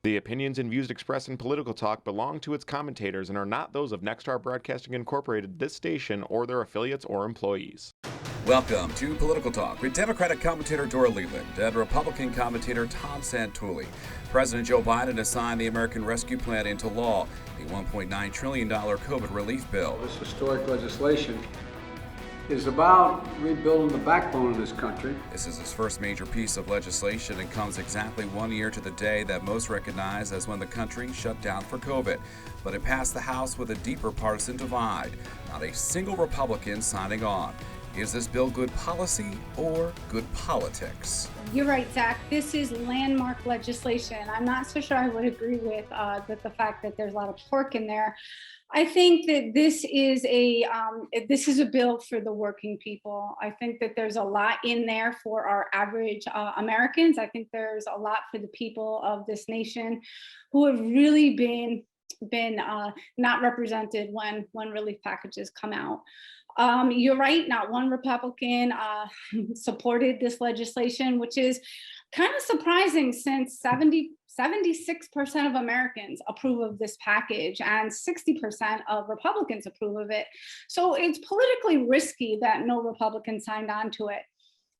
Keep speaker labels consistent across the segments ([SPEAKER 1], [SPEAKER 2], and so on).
[SPEAKER 1] The opinions and views expressed in Political Talk belong to its commentators and are not those of Nexstar Broadcasting Incorporated, this station, or their affiliates or employees.
[SPEAKER 2] Welcome to Political Talk with Democratic commentator Dora Leland and Republican commentator Tom Santulli. President Joe Biden has signed the American Rescue Plan into law, a $1.9 trillion COVID relief bill.
[SPEAKER 3] This historic legislation is about rebuilding the backbone of this country.
[SPEAKER 2] This is his first major piece of legislation and comes exactly 1 year to the day that most recognize as when the country shut down for COVID. But it passed the House with a deeper partisan divide. Not a single Republican signing on. Is this bill good policy or good politics?
[SPEAKER 4] You're right, Zach. This is landmark legislation. I'm not so sure I would agree with the fact that there's a lot of pork in there. I think that this is a bill for the working people. I think that there's a lot in there for our average Americans. I think there's a lot for the people of this nation who have really been not represented when relief packages come out. You're right, not one Republican supported this legislation, which is kind of surprising since 76% of Americans approve of this package and 60% of Republicans approve of it. So it's politically risky that no Republican signed on to it.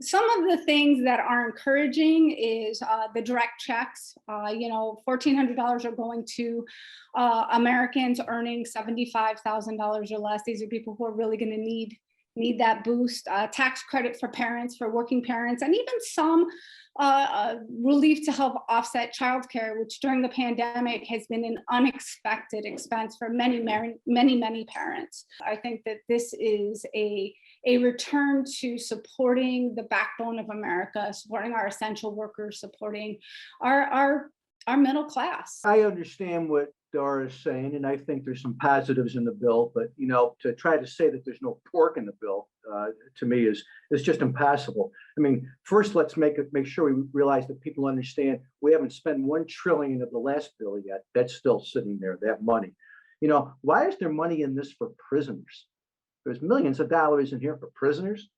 [SPEAKER 4] Some of the things that are encouraging is the direct checks. $1,400 are going to Americans earning $75,000 or less. These are people who are really going to need that boost. Tax credit for parents, for working parents, and even some relief to help offset childcare, which during the pandemic has been an unexpected expense for many parents. I think that this is a return to supporting the backbone of America, supporting our essential workers, supporting our middle class.
[SPEAKER 5] I understand what Dora is saying, and I think there's some positives in the bill, but to try to say that there's no pork in the bill, to me is just impossible. I mean, first let's make sure we realize that people understand we haven't spent $1 trillion of the last bill yet. That's still sitting there, that money. Why is there money in this for prisoners? There's millions of dollars in here for prisoners,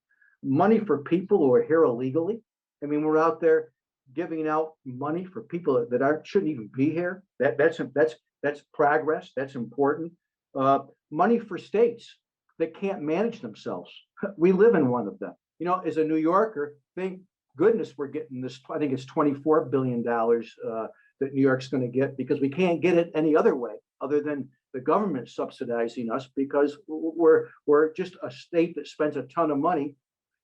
[SPEAKER 5] money for people who are here illegally. I mean, we're out there giving out money for people that shouldn't even be here. That's progress. That's important. Money for states that can't manage themselves. We live in one of them. As a New Yorker, thank goodness we're getting this. I think it's $24 billion that New York's going to get, because we can't get it any other way other than the government subsidizing us, because we're just a state that spends a ton of money,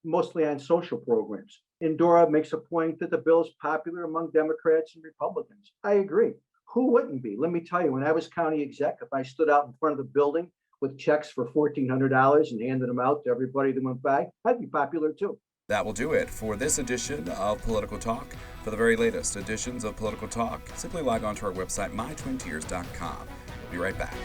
[SPEAKER 5] mostly on social programs. And Dora makes a point that the bill is popular among Democrats and Republicans. I agree. Who wouldn't be? Let me tell you, when I was county exec, if I stood out in front of the building with checks for $1,400 and handed them out to everybody that went by, I'd be popular too.
[SPEAKER 2] That will do it for this edition of Political Talk. For the very latest editions of Political Talk, simply log on to our website, mytwintiers.com. We'll be right back.